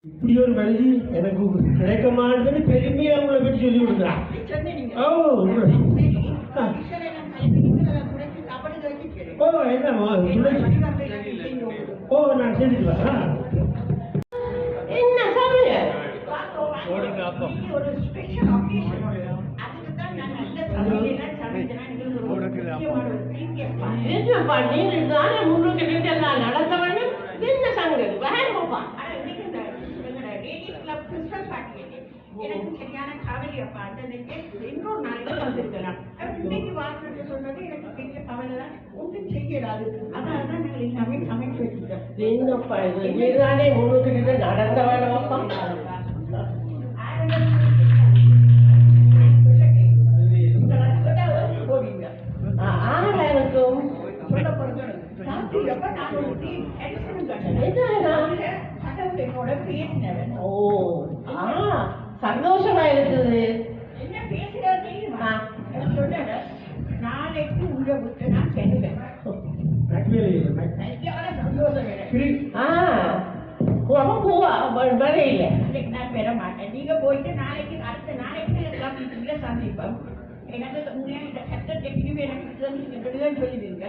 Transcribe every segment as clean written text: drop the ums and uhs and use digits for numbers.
இப்படி ஒரு மனுஷி எனக்கு கிடைக்க மாட்டேன்னு பெருமையா உங்களை பற்றி சொல்லி கொடுக்குறான். ஓ ஓ என்னம்மா ஓ நான் செஞ்சுக்கலாம். என்ன சாப்பிடுங்க நடத்த வேண்டும். என்ன சங்கர் வேணும்ப்பா எனக்கு சரியான கவலை அப்பா. அன்றைக்கு இன்னொரு நாளைக்கு வந்திருக்கலாம். இன்னைக்கு வார்த்தை சொன்னது எனக்கு பெரிய கவலை தான். ஒன்றும் செய்யலாது. அதனால தான் நாங்கள் எல்லாமே சமைச்சு வச்சுட்டோம். என்னப்பா இது நீதானே முன்னுக்கிட்டு நடத்த வேணும்ப்பா. ஆறாயிரத்தும் சொல்ல போறது சாப்பிட்டப்ப நான் ஒரு என்னோட பேசினவன். ஓ சந்தோஷமா இருக்குது. என்ன பேசுறது தெரியுமா? சொல்ல நாளைக்கு உள்ள விட்டு நான் செல்லுவேன். வரையில இன்னைக்கு நான் பெற மாட்டேன். நீங்க போயிட்டு நாளைக்கு அடுத்த நாளைக்கு சந்திப்போம். எனக்கு இந்த சட்டத்தை பிரிவு எனக்கு நீங்க சொல்லுவீங்க.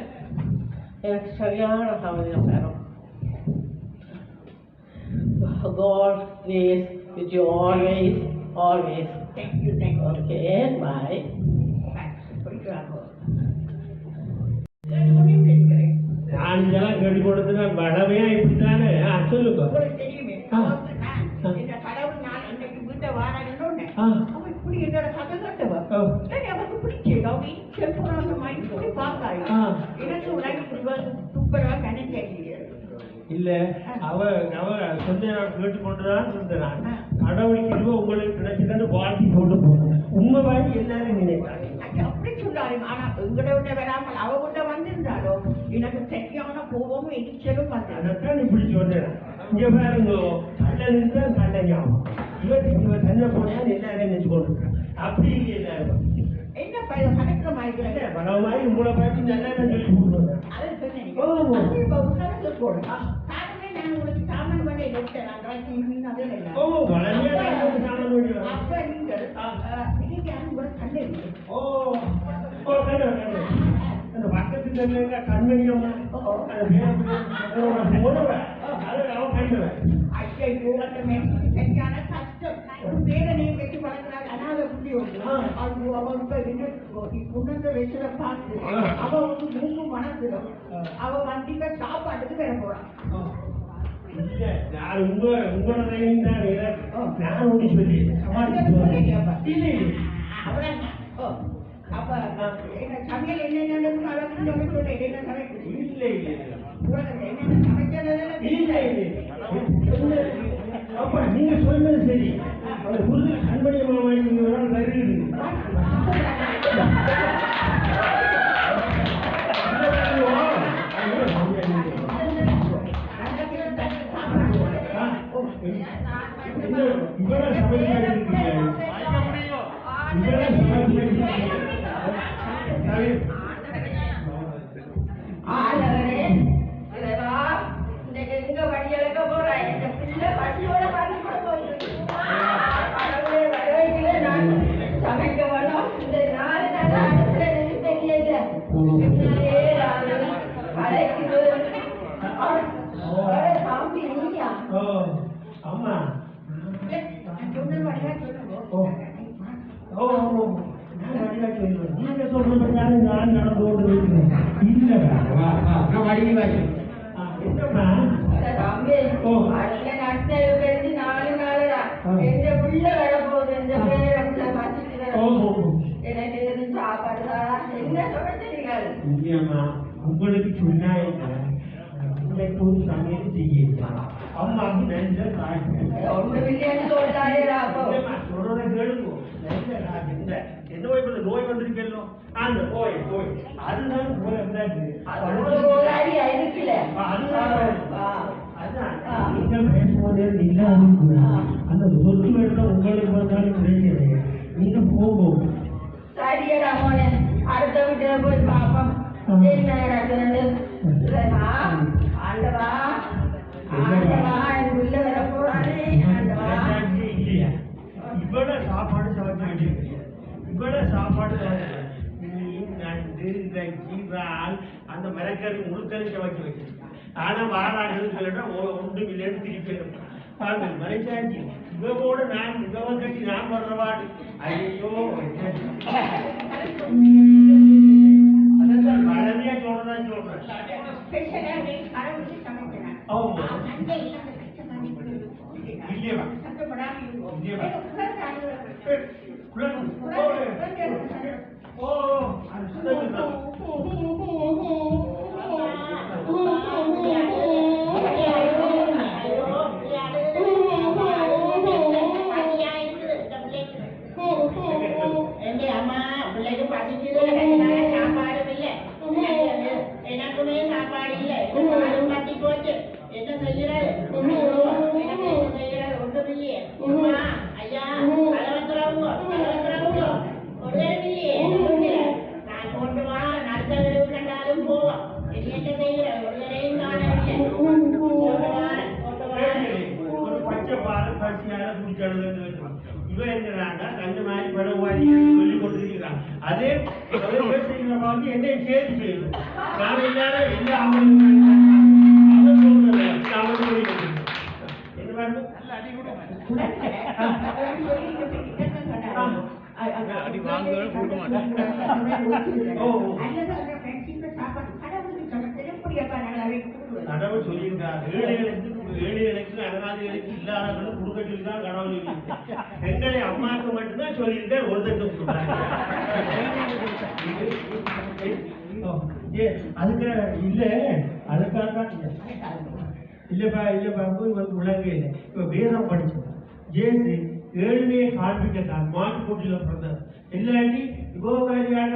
எனக்கு சரியான கவலை சாரம். God is with you always, always. Thank you, thank you. Okay, bye. நான் இதெல்லாம் கேட்டு கொடுத்துனா படமையா இப்படித்தானே சொல்லுங்க. தெரியுமே இந்த கடவுள் நான் இன்னைக்கு வீட்டை வாராங்கன்னு இப்படி என்னோட கதை கட்டவா அவருக்கு பிடிச்சது. அவங்க செல்போன மாதிரி சொல்லி பார்த்தாங்க. எனக்கு உலக சூப்பரா நினைச்சேன். இல்ல அவ சொன்ன கேட்டுக்கொண்டுதான் சொன்னான். கடவுளுக்கு உங்களுக்கு கிடைச்சதுன்னு வாழ்க்கை கொண்டு போகணும். உண்மை வாங்கி எல்லாரும் நினைக்கிறாங்க. அப்படி சொல்லாரு. ஆனா எங்கட வராமல் அவகிட்ட வந்திருந்தாலோ எனக்கு சரியான கோபமும் எரிச்சலும் அதைத்தான் இப்படி சொன்னேன். இங்க பாருங்க கண்ணன் தான் கண்ணன் இவ தன்னை போனான்னு எல்லாரும் நினைச்சு கொண்டிருக்காங்க. அப்படி இல்லை எல்லாரும் என்ன கணக்கிற மாதிரி பல மாதிரி உங்களை பார்த்து நல்லா சொல்லி கொடுக்குறேன். அதை சொன்னேன். போடுங்க நான் உங்களுக்கு சாமான் பண்ணி எடுத்தேன். ஓ வளமையா சாமான் பண்ணி அப்ப நீங்கள் கூட கண்டு ஓ ஓ கண்டு அந்த பக்கத்துல கண்மணியம் சரியான கஷ்டம். ஒரு வேதனையை கட்டி வளர்க்கிறாங்க. அனாதை புள்ளி அவன் வச்சுல பார்த்து அவ வந்து மூக்கு மனசிடும். அவ வண்டிக்க சாப்பாட்டுக்கு பெற போறான். அப்ப என்ன சமையல் என்னென்ன நீங்க சொல்றது சரி. புரிதல் கண்மணி மாமா நீங்க ஒரு நாள் வருது. அம்மா நீங்க சொல்றது நான் நடந்து கொண்டு உங்களுக்கு சொன்னா சமையல் செய்ய அம்மாக்கு நன்றி சொல்றத கேளுங்க. என்ன நோய் வந்திருக்கோ அந்த போய் அதுதான் நீங்கள் பேசும்போதே நீங்க அந்த சொத்து வேணும் உங்களுக்கு வந்தாலும் கிடைக்கிறது. நீங்க போகும் சரியா அடுத்த வீட்டுல போய் பாப்போம். என்ன நடக்கிறது ஆண்டவா ஆண்டவா என் உள்ள வர போறானே. சீரால் அந்த மரக்கறி முழுக்கறி சமைச்சு வச்சிருக்கான். ஆனா வாராடுன்னா ஒன்றும் இல்லைன்னு திருப்பி பாருங்க மறைச்சாச்சு இவவோட நான் இவன் கட்டி நான் வர்றவாடு ஐயோ அதான் வளமையா சொல்றதான் சொல்றேன். ஆமா இல்லையவா இவன் என்னடாண்டா கண்ணு மாதிரி படவாடி சொல்லிக் கொண்டிருக்கிறான். அதே பேசுகிற மாதிரி என்னை சேர்த்து செய்யணும். நான் எல்லாரும் எல்லா கடவுள் சொல்லியிருக்கார். ஏழைகளுக்கு அனாதைகளுக்கு இல்லாதவர்களும் கொடுக்க சொல்லிதான் கடவுள் சொல்லியிருக்கார். எங்களை அம்மாவுக்கு மட்டும்தான் சொல்லியிருக்கார். ஒரு தட்டு சொல்றாங்க அதுக்கு இல்ல அதுக்காக இல்லப்பா இல்லப்பா வந்து விளங்க இல்லை. இப்ப வேதம் படிச்சோம். ஜேசு ஏழ்மையை காண்பிக்கத்தான் மாட்டு போட்டியில பிறந்தார். இல்லாட்டி யுகோகாரியான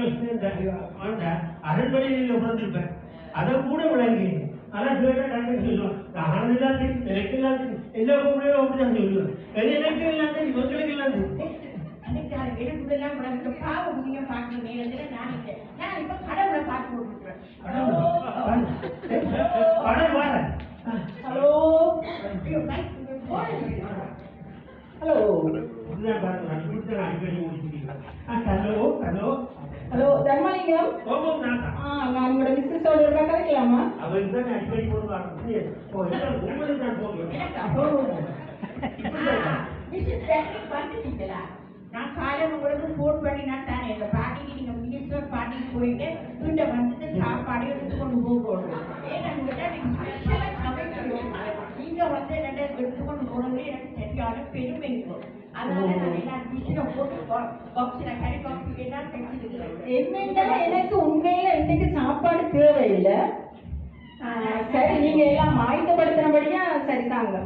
அரண்மனையில் பிறந்திருப்பேன். அதை கூட விளங்கி ஆனால் கேட்டால் டாக்டர் சொல்லுவான் ஆனதெல்லாம் தெரியும் எனக்கு எல்லாம் தெரியும் எல்லா பொருளையும் அப்படிதான் சொல்லுவேன். எனக்கு எல்லாம் தெரியும் இவங்களுக்கு எல்லாம் தெரியும். பாவம் நீங்க பாக்குற நேரத்துல நான் இப்ப கடவுளை பார்த்து கொடுக்குறேன். படம் வார ஹலோ ஹலோ இதுதான் பாருங்க இப்படித்தான் அடிக்கடி முடிச்சுக்கிறேன். Hello hello hello Dharmalingam. நான் உங்களோட மிஸ்ஸஸோட இருக்கா கதைக்கலாமா? அவருக்கு தான் அடிக்கடி போடுவாங்க. உங்களுக்கு நான் போடுவேன். நான் காலையில் உங்களுக்கு ஃபோன் பண்ணினா தானே இந்த பாட்டிக்கு நீங்க மினிஸ்டர் பாட்டிக்கு போயிட்டு வீட்டை வந்துட்டு சாப்பாடு எடுத்து கொண்டு போகணும். ஏன்னா நீங்க வந்து என்ன எடுத்துக்கொண்டு போறது எனக்கு சரியான பெருமை இருக்கும். அதனால நான் என்ன டிஷ்ஷில் போட்டு பாக்ஸில் கறி பாக்ஸில் எல்லாம் தைச்சிருக்கிறேன். என்னன்னா எனக்கு உண்மையில இன்னைக்கு சாப்பாடு தேவையில்லை. சரி நீங்க எல்லாம் ஆயுதப்படுத்தினபடியா சரிதாங்க.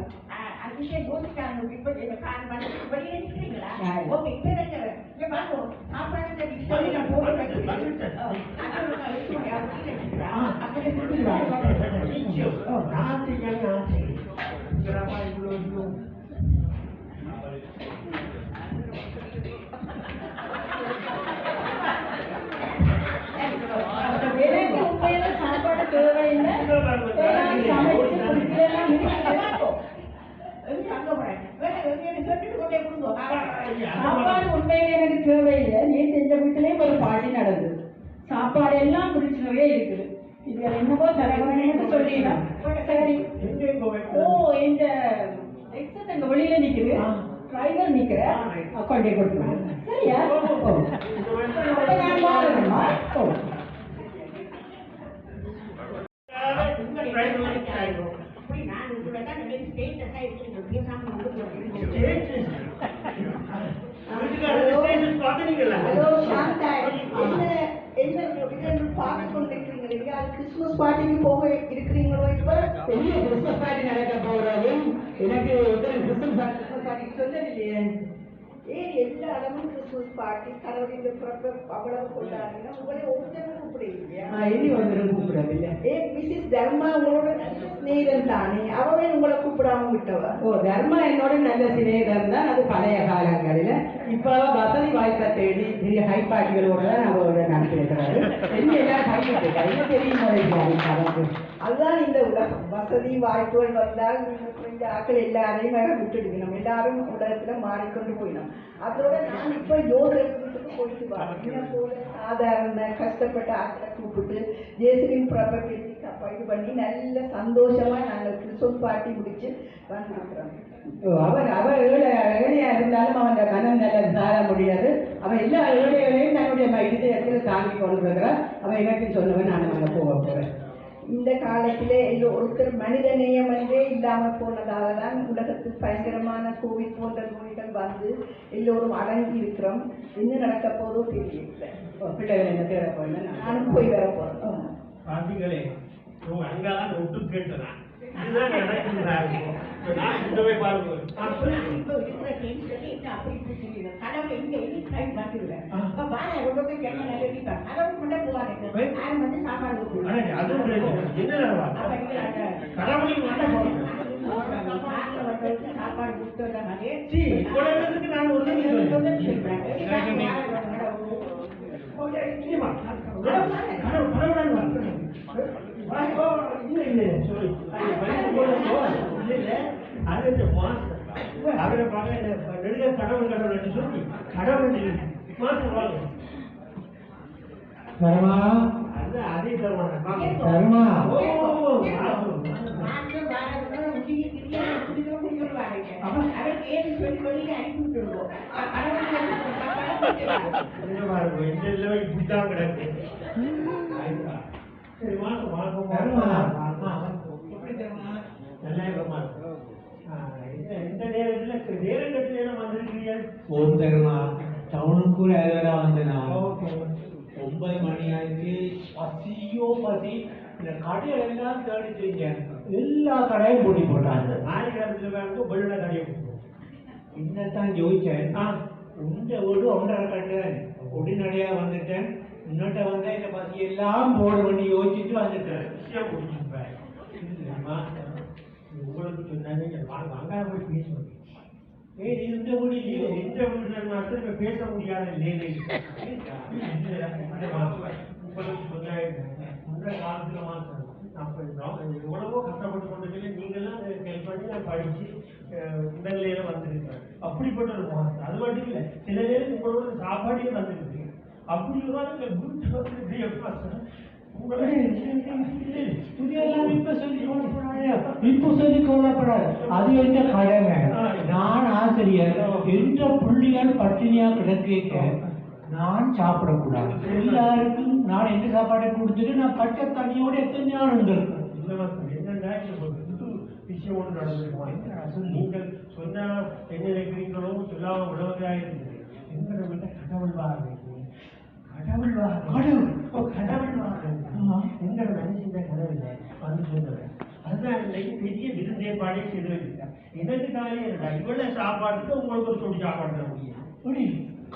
அதிசயம் யோசிக்காங்க. இப்போ இந்த கால் மணி வெளியே நிற்கிறீங்களா? ஓகே இப்போ இங்கே பார்ப்போம் சாப்பாடு சொல்லி நான் போட்டு வைக்கிறேன். எனக்கு உண்மையில சாப்பாடு தேவையில்லை. சாப்பாடு உண்மையில எனக்கு தேவையில்லை. நேற்று எந்த வீட்டிலேயும் ஒரு பாட்டி நடந்தது. சாப்பாடு எல்லாம் குடிச்சுனவே இருக்குது. இது என்னவோ தரவேன்னு சொல்லிடலாம். சரி ஓ இந்த எக்ஸஸ் அங்க வெளியில நிக்குது. டிரைவர் நிக்கிற கொண்டே கொடுத்துருவோம். சரியா? அப்ப நான் வாங்கணுமா? கிறிஸ்துமஸ் பார்ட்டிக்கு போக இருக்கிறீங்களோ? இப்ப பெரிய கிறிஸ்துமஸ் பார்ட்டி நடக்க போறது. எனக்கு கிறிஸ்துமஸ் பார்ட்டிக்கு சொல்லலையே. ஏன் எல்லா இடமும் கிறிஸ்துமஸ் பார்ட்டி கடவுளின் பிறப்பை அவ்வளவு கொண்டாடினா உங்களை ஒருத்தரும் கூப்பிடுவீங்க. இனி வந்துடும் கூப்பிடவில்லை. மிஸ்ஸஸ் தர்மா உங்களோட நல்ல சிநேகிதம் தானே, அவவே உங்களை கூப்பிடாம விட்டவ. ஓ தர்மா என்னோட நல்ல சிநேகிதம் தான். அது பழைய காலங்களில் இப்ப வசதி வாய்ப்பை தேடி பெரிய ஹை பார்ட்டிகளோட தான் அவரோட நடத்தி வைக்கிறாரு. என்ன எல்லாரும் கைவிட்டு கையில தெரியும். அதுதான் இந்த உலகம். வசதி வாய்ப்புகள் வந்தால் இந்த ஆக்கள் எல்லாரையும் விட்டுடுங்க. நம்ம எல்லாரும் உலகத்துல மாறிக்கொண்டு போயிடும். அதோட நான் இப்ப யோசிச்சுட்டு போயிட்டு வரேன். போல சாதாரண கஷ்டப்பட்ட ஆக்களை கூப்பிட்டு ஜேசுவின் பிரபை பேசி இது பண்ணி நல்ல சந்தோஷமா நாங்கள் கிறிஸ்துவ பாட்டி முடிச்சு வந்துருக்கிறோம். அவர் ஏழையா இருந்தாலும் அவன் மனம் நல்ல சார முடியாது. அவன் எல்லா ஏழைகளையும் தன்னுடைய இதயத்தில் தாங்கி கொண்டிருக்கிறான். அவன் எனக்கு சொன்னவன் நான் அங்கே போக போறேன். இந்த காலத்திலே ஒருத்தர் மனித நேயம் என்றே இல்லாமல் போனதால தான் உலகத்தில் பயங்கரமான கோவிட் போன்ற நோய்கள் வந்து எல்லோரும் அடங்கி இருக்கிறோம். என்ன நடக்க போதோ தெரியல. பிள்ளைகள் என்ன தேட போய் நானும் போய் வர போறேன். பாத்தீங்களே அங்கெல்லாம் ஒட்டு கேட்டுதான் இதுதான் நடக்குது. இந்த போய் பாருங்க. கடவுள் இங்க கை மாத்திடுவேன். கடவுள் கொண்டே போவாங்க. யாரும் வந்து சாப்பாடு சாப்பாடு கொடுத்து நான் அவரை பார்க்க கடவுள் கடவுள் என்று சொல்லி கடவுள் தர்மா அதே தருவாங்க. தர்மா இப்படிதான் கிடக்கு. சரி இந்த நேரத்தில் நேரம் கட்டு நேரம் வந்திருக்கிறீர்கள். ஓம் தர்மா டவுனுக்கு வேலை வந்து நான் 9 மணி ஆயிடுச்சு. பசியோ பசி. இந்த கடையில எல்லாம் தேடி தெரிஞ்சேன். எல்லா கடையும் பூட்டி போட்டாங்க. நாய் காலத்துல வேணும் பல்லுட கடையை இன்னத்தான் ஜோதிச்சேன். உண்ட வீடு 1.5 கட்டு உடனடியா வந்துட்டேன். இன்னொட்ட வந்தா இந்த பசி எல்லாம் போர்டு பண்ணி யோசிச்சுட்டு வந்துட்டேன். விஷயம் முடிச்சுப்பேன். உங்களுக்கு சொன்னாங்க வாங்க போய் பேசுவோம். இந்த வீடு இந்த வீடு மாத்திரம் இப்ப பேச முடியாத நிலை. உங்களுக்கு சொன்ன காலத்துல மாத்திரம் எவ்வளவோ கஷ்டப்பட்டு கொண்டு நீங்கெல்லாம் ஹெல்ப் பண்ணி நான் படிச்சு இந்த நிலையில வந்திருக்கேன். அப்படிப்பட்ட ஒரு மாசம் அது மட்டும் இல்லை. சில நேரம் உங்களோட சாப்பாடையே வந்திருக்கு. அப்படி ஒரு வீட்டு வந்து இப்ப சொல்லி கவலைப்படாது. அது எந்த கடமை. நான் ஆசிரியர். எந்த புள்ளிகள் பட்டினியா கிடக்க நான் சாப்பிடக்கூடாது. எல்லாருக்கும் நான் எந்த சாப்பாடை கொடுத்துட்டு நான் பச்சை தண்ணியோட எத்தனை நாள் இருந்திருக்கேன். என்னன்னா விஷயம் ஒன்று நடந்திருக்குமா? நீங்கள் சொன்னா என்ன நினைக்கிறீங்களோ சொல்லாம உழவதாக இருக்குது. எங்களை விட கடவுள் வாங்க கடவுள் எங்களோட மனுஷன் கடவுள் வந்து சொன்னவன். அதுதான் இன்னைக்கு பெரிய விருந்தேற்பாடே செய்து வச்சிருக்கேன். எனக்கு காலையில் இவ்வளவு சாப்பாடுக்கு உங்களுக்கு ஒரு சொடி சாப்பாடு தர முடியும்.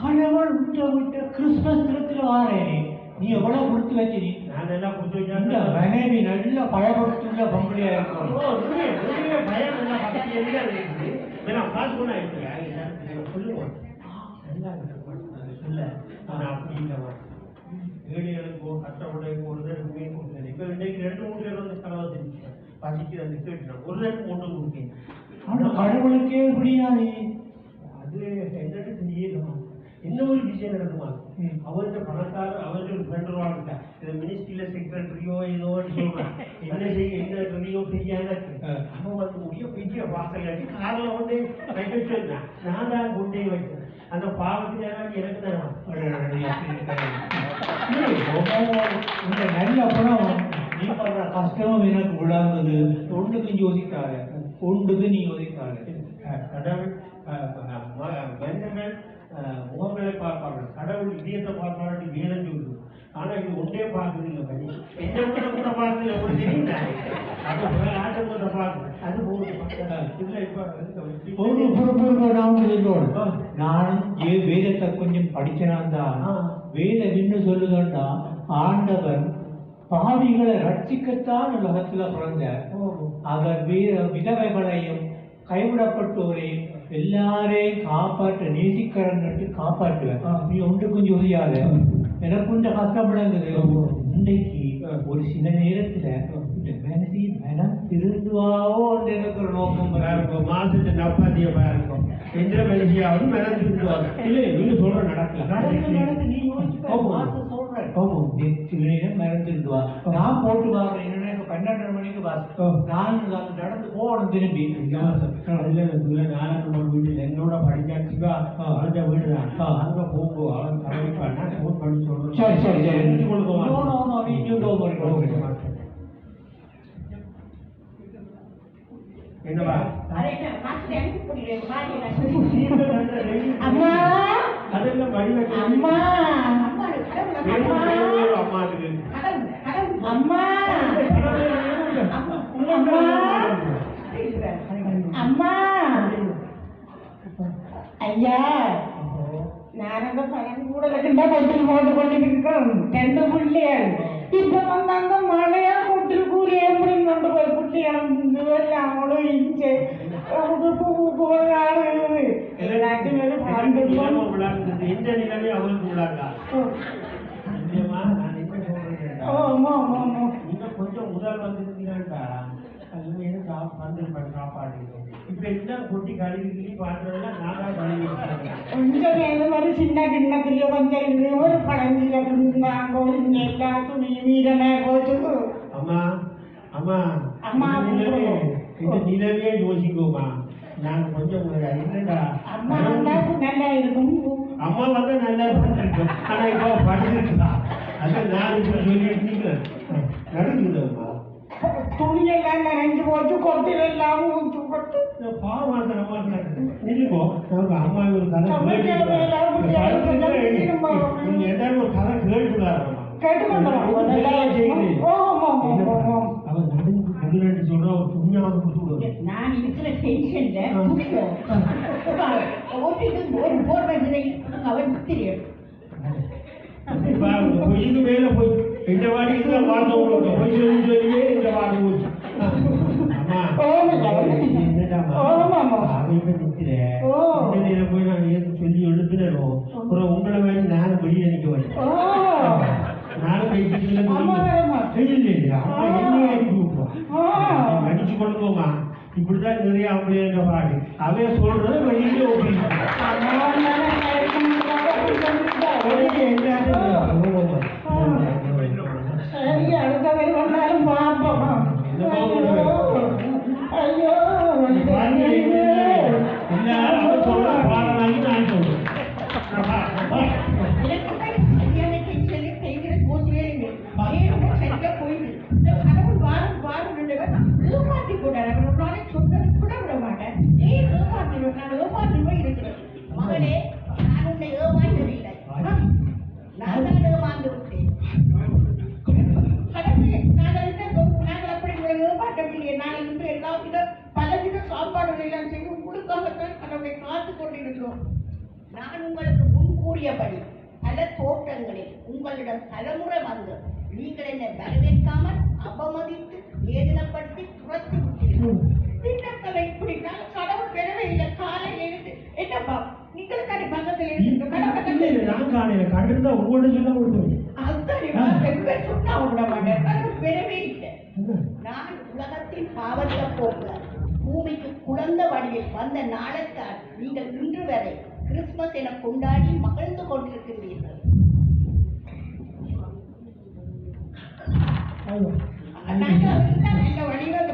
கடவுள் விட்ட கிறிஸ்துமஸ் தினத்துல வாரேனே நீ எவ்வளவு கொடுத்து வச்சு? நான் எல்லாம் கொடுத்து வச்சேன். மனைவி நல்ல பயப்படுத்துள்ள பொம்பளையா இருக்கும். பயம் நல்லா பக்கத்துல இருக்குது. காசு கொண்டா இருக்கு சொல்லுவோம். நல்லா சொல்ல நான் அப்படி இல்லைவா ஏழைகளுக்கோ கஷ்டப்படைக்கோ ஒரு தடவை மீன் கொடுத்தேன். இப்போ இன்னைக்கு 2-3 பேர் வந்து செலவு தெரிஞ்சு பசிக்கு அந்த கேட்டுனேன். ஒரு தடவை கொண்டு கொடுத்தேன். ஆனால் கடவுளுக்கே முடியாது. அது என்னன்னு தெரியணும். இன்னொரு விஷயம் நடக்குமா? அவருக்கு பணக்காரர் அவருக்கு ஃப்ரெண்டு வாழ்க்கை இந்த மினிஸ்ட்ரியில செக்ரட்டரியோ ஏதோ சொல்றான். என்ன செய்ய என்ன சொல்லியோ தெரியாத அவன் வந்து முடிய பெரிய வாசல் கட்டி காரில் வந்து வைக்கிட்டான். நான் தான் கொண்டே வைக்கிறேன். அந்த பாவத்தின் எனக்கு தான் இந்த நல்ல பணம் நீ பண்ற கஷ்டமும் எனக்கு விடாதது. ஒன்றுக்கு யோசிக்காத ஒன்றுக்கு நீ யோசிக்காத. கடவுள் மனிதர்கள் முகங்களை பார்ப்பார்கள். கடவுள் இதயத்தை பார்ப்பார்கள். வேதம் சொல்லுது. ஆனா இது ஒன்றே பார்க்குது இல்லை. பணி என்ன கூட பார்க்கல ஒரு தெரியும். அது ஆட்டத்தை பார்க்குது. அது நானும் வேதத்தை கொஞ்சம் படிச்சனான்தான். வேதம் இன்னும் சொல்லுதா ஆண்டவர் பாவிகளை ரட்சிக்கத்தான் உலகத்துல பிறந்த அவர் விதவைகளையும் கைவிடப்பட்டோரையும் எல்லா எல்லாரையும் காப்பாற்ற நேசிக்கிறன்னு காப்பாற்றுவேன். நீ ஒன்றுக்கும் ஜோதியாத எனக்கு கொஞ்சம் கஷ்டப்படுங்குது. இன்றைக்கு ஒரு சில நேரத்துல இந்த மனம் திருந்துவாவோ எனக்கு ஒரு நோக்கம் இருக்கும். மாசத்து நப்பாத்தியமா இருக்கும். எந்த மனுஷியாவது மனம் திருந்துவாங்க. இல்லை நீங்க சொல்ற நடக்கல. நடந்து நீ யோசிச்சு சொல்றேன். சில நேரம் மனம் திருந்துவா. நான் போட்டு வாங்க 12 மணிக்கு நான் நடந்து போகணும் திரும்பி. என்னோட படிச்சாச்சுக்கா அந்த வீடு தான் அங்க போங்கோ அவன் கவனிப்பானா ஃபோன் பண்ணி சொல்றேன். சரி சரி சரி எழுதி கொடுக்க என்னவா அம்மா அதெல்லாம் வடிவ அம்மா அம்மாவுக்கு அம்மா அம்மா ஐயா நான் அந்த பணம் கூட கொட்டில் போட்டு கொண்டிருக்கோம் 2 பிள்ளைகள் இப்ப வந்தாங்க மழையா கொட்டில் கூறி எப்படி கொண்டு போய் குட்டிகள் அவங்களும் இஞ்சு எல்லாத்தையும் எந்த நிலைமை அவளுக்கு உள்ளாக்கா நீங்க கொஞ்சம் முதல் வந்திருந்தீங்கடா சாப்பாடு இப்ப எல்லாம் கொட்டி கழுவி பாக்குறதெல்லாம் நான் தான் கழுவி கொஞ்சம் ஏதோ மாதிரி சின்ன கிண்ணத்துல கொஞ்சம் இது ஒரு பழஞ்சில இருந்தாங்க எல்லா துணியும் மீறமே போச்சு. அம்மா அம்மா அம்மா இந்த நிலவே யோசிக்கோமா நாங்க கொஞ்சம் என்னடா அம்மா வந்தா நல்லா இருக்கும். அம்மா வந்து நல்லா இருக்கும். ஆனா இப்போ படிச்சிருக்கா அதான் நான் இப்ப சொல்லிட்டு நிக்கிறேன் நடக்குதும்மா. துணியெல்லாம் நனைஞ்சு போட்டு கொட்டில் எல்லாம் ஊத்து போட்டு பாவம் அம்மா நில்லுக்கோ நமக்கு அம்மா ஒரு கதை நீங்க எல்லாரும் ஒரு கதை கேட்டுக்காரம்மா அவன் நடந்து சொல்ற ஒரு புண்ணியாவது கொடுத்து விடுவோம். நான் இருக்கிற டென்ஷன்ல ஒரு போர்வை அவன் தெரியும் பொய்க்கு மேல போய் இந்த வாடிக்கு தான் வார்த்தை விடுவோம். பொய் சொல்லி சொல்லியே இந்த வார்த்தை போச்சு. போய் நான் சொல்லி எழுப்பினோம். அப்புறம் உங்களை மாதிரி நானும் வெளியே நிக்க வச்சேன். நானும் பேசிட்டு மன்னிச்சு கொள்ளுவோமா இப்படிதான் நிறைய ஆம்பளைங்க பாடு அவன் சொல்றது வெளியே சரி அடுத்த பேர் வந்தாலும் பார்ப்போமா. ஐயோ மகனே நான் உன்னை ஏமாற்றவில்லை. நான் தான் ஏமாந்து விட்டேன். நாங்கள் அப்படி ஏமாற்றவில்லை. நாங்கள் இன்று எல்லாவித பலவித சாப்பாடுகள் எல்லாம் செய்து உங்களுக்காகத்தான் கடவுளை காத்துக் கொண்டிருக்கிறோம். நான் உங்களுக்கு முன் கூறியபடி பல தோட்டங்களில் உங்களிடம் தலைமுறை வந்து நீங்கள் என்னை வரவேற்காமல் அவமதித்து வேதனைப்படுத்தி துரத்தி விட்டீர்கள். திட்டங்களை இப்படி நான் கடவுள் பெறவே இல்லை. காலையில் இருந்து என்னப்பா நீங்கள் தானே பக்கத்தில் இருந்து கண்டிருந்தா உங்களோட சொன்னா விடுவேன். அதுதான் சொன்னா விட மாட்டேன். கடவுள் பெறவே இல்லை. நான் உலகத்தின் பாவத்தை போக்க பூமிக்கு குழந்த வடிவில் வந்த நாளைத்தான் நீங்கள் இன்று வரை கிறிஸ்துமஸ் என கொண்டாடி மகிழ்ந்து கொண்டிருக்கிறீர்கள்.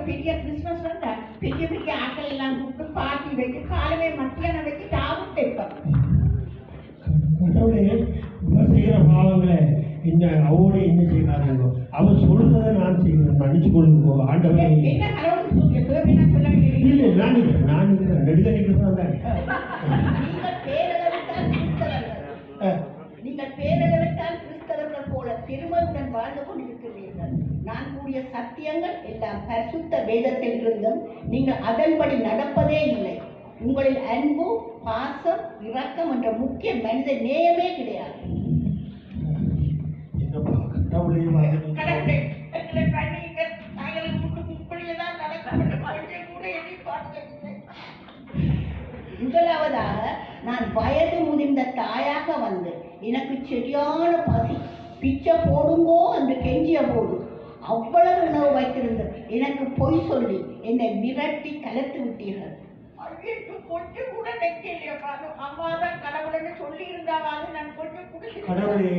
பெரிய கிறிஸ்துமஸ் வந்தா பெரிய பெரிய ஆட்கள் எல்லாம் கூப்பிட்டு பாட்டி வைத்து காலமே மத்தியானம் வைத்து தாவும் தைப்போம். கடவுளே செய்கிற பாவங்களை இந்த அவரோட என்ன செய்யறாங்க அவர் சொல்றதை நான் செய்கிறேன் மன்னிச்சு கொள்ளுங்கோ ஆண்டவரே. என்ன கடவுள் சொல்ல இல்லை நான் நெடுக நிற்கிறதா நீங்கள் பேரளவிட்டால் கிறிஸ்தவர்கள் போல பெருமையுடன் வாழ்ந்து கொண்டிருக்கிறீர்கள். நான் கூறிய சத்தியங்கள் எல்லாம் பரிசுத்த வேதத்தில் இருந்தும் நீங்கள் அதன்படி நடப்பதே இல்லை. உங்களில் அன்பு, பாசம், இரக்கம் என்ற முக்கிய மனித நேயமே கிடையாது. முதலாவதாக நான் வயது முதிர்ந்த தாயாக வந்து எனக்கு சரியான பசி, பிச்சை போடுங்கோ என்று கெஞ்சிய போது அவ்வளவு உணவு வைத்திருந்தது. எனக்கு பொய் சொல்லி என்னை விரட்டி கலத்து விட்டீர்கள். கொஞ்சம் கூட நெக்கலையப்பா. அம்மா தான் கடவுள்னு சொல்லி இருந்தாவது நான் கொஞ்சம் கூட கடவுளே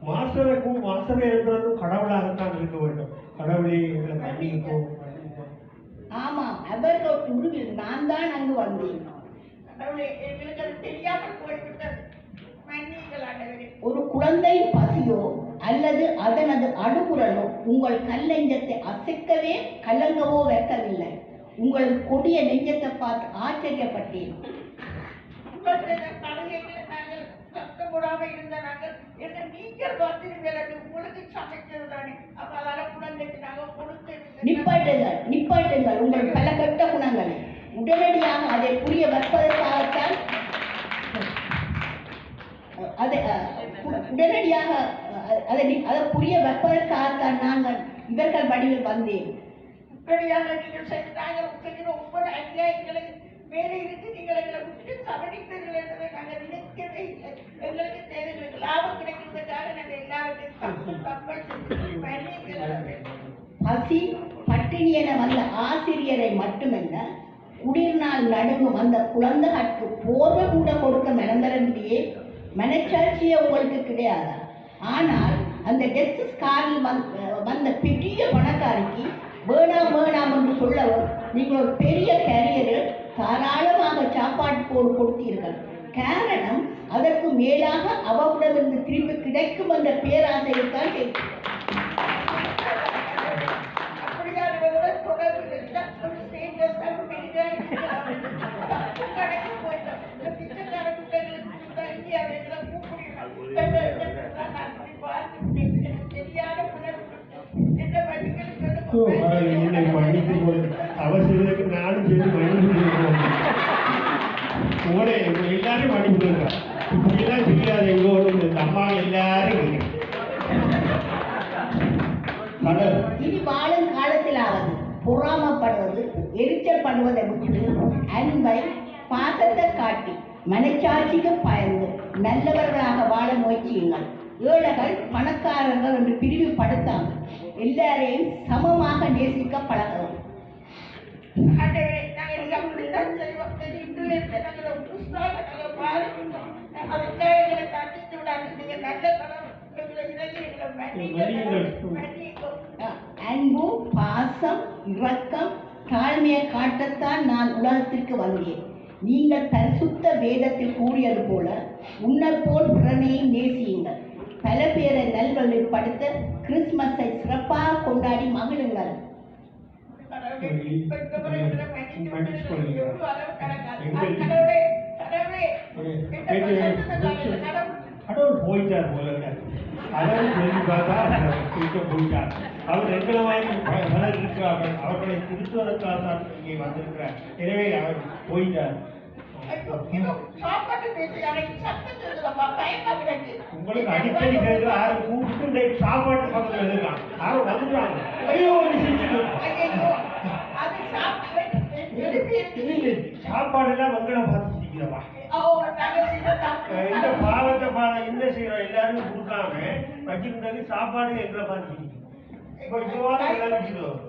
மாஸ்டருக்கும் மாஸ்டரை இருக்கிறதும் கடவுளாகத்தான் இருக்க வேண்டும். கடவுளே எங்களை மன்னிப்போம். ஆமா, அவர்கள் உருவில் நான் தான் அங்கு வந்தேன். கடவுளே எங்களுக்கு அது தெரியாமல் போய்விட்டது. ஒரு குழந்தையின் பசியோ அல்லது அதனது அழுகுரலோ உங்கள் கல்லெஞ்சத்தை அசைக்கவே கலங்கவோ வைக்கவில்லை. உங்கள் கொடிய நெஞ்சத்தை பார்த்து ஆச்சரியப்பட்டேன். நிப்பாட்டுங்கள் உங்கள் பல கெட்ட குணங்களை. உடனடியாக அதை புரிய வைப்பதற்காகத்தான் அதை புரிய வைப்பதற்காகத்தான் நாங்கள் இவர்கள் வடிவில் வந்தேன். இப்படியாக நீங்கள் செய்கிற ஒவ்வொரு அநியாயங்களை வேற இருந்து நீங்கள் எங்களை விட்டு கவனிப்பீர்கள் என்பதை நாங்கள் நினைக்கவே இல்லை. எங்களுக்கு தேவைகளுக்கு லாபம் கிடைக்கிறதுக்காக நாங்கள் எல்லாருக்கும் பசி பட்டினி என வந்த ஆசிரியரை மட்டுமல்ல, குடிர்நாள் நடுங்கும் அந்த குழந்தைகளுக்கு போர்வை கூட கொடுக்க மனந்தரம்பியே மனச்சாட்சியே உங்களுக்கு கிடையாது. ஆனால் அந்த டெஸ்ட் காரில் வந்த பெரிய பணக்காரிக்கு வேணாம் என்று சொல்லவும் நீங்கள் ஒரு பெரிய கேரியரில் தாராளமாக சாப்பாடு போடு கொடுத்தீர்கள். காரணம் அதற்கு மேலாக அவரிடமிருந்து திரும்பி கிடைக்கும் என்ற பேராசையைத்தான் அவசியத்துக்கு நானும் சேர்ந்து மன்னிப்பு உங்களே எல்லாரும் மன்னிப்பு இப்படிலாம் செய்யாது. எங்க அம்மா எல்லாரும் இனி வாழும் காலத்திலாவது பொறாமப்படுவது, எரிச்சல் பண்ணுவதை விட்டு அன்பை பாசத்தை காட்டி மனச்சாட்சிக்கு பயந்து நல்லவர்களாக வாழ முயற்சியுங்கள். ஏழைகள் பணக்காரர்கள் என்று பிரிவுபடுத்தாமல் எல்லாரையும் சமமாக நேசிக்க பழகவும். அன்பு, பாசம், இரக்கம், தாழ்மையை காட்டத்தான் நான் உலகத்திற்கு வந்தேன். நீங்கள் பரிசுத்த வேதத்தில் கூறியது போல உன்னை போல் பிறனையும் நேசியுங்கள். பல பேரை நல்வழிப்படுத்த கிறிஸ்துமஸை சிறப்பாக கொண்டாடி மகிழுங்கள். கடவுள் போயிட்டார் போல கடவுள் சொல்லி பார்த்தா போயிட்டார். அவர் எங்களை வாங்கி பலர் இருக்கிறார்கள். அவர்களை திருத்துவதற்காக தான் இங்கே வந்திருக்கிறார். எனவே அவர் போயிட்டார். உங்களுக்கு அடிக்கடி கேட்கிற யாரும் கூப்பிட்டு சாப்பாட்டு பக்கத்தில் எழுதுறாங்க. யாரும் வந்துட்டாங்க. ஐயோ சாப்பாடு எல்லாம் வங்களை பார்த்து சிரிக்கிறப்பா. இந்த பாவத்தை என்ன செய்யறோம் எல்லாரும் கொடுக்காம வச்சிருந்தாங்க. சாப்பாடு எங்களை பார்த்து சிரிக்கும். இப்போ எல்லாரும்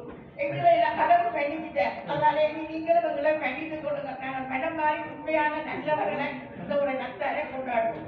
எங்களை கடவுள் பண்ணிக்கிட்டேன். அதனால நீங்களும் எங்களை பண்ணிட்டு கொடுங்க. நாங்கள் மனம் மாறி உண்மையான நல்லவர்களை இந்த ஒரு நத்தாரை கொண்டாடுவோம்.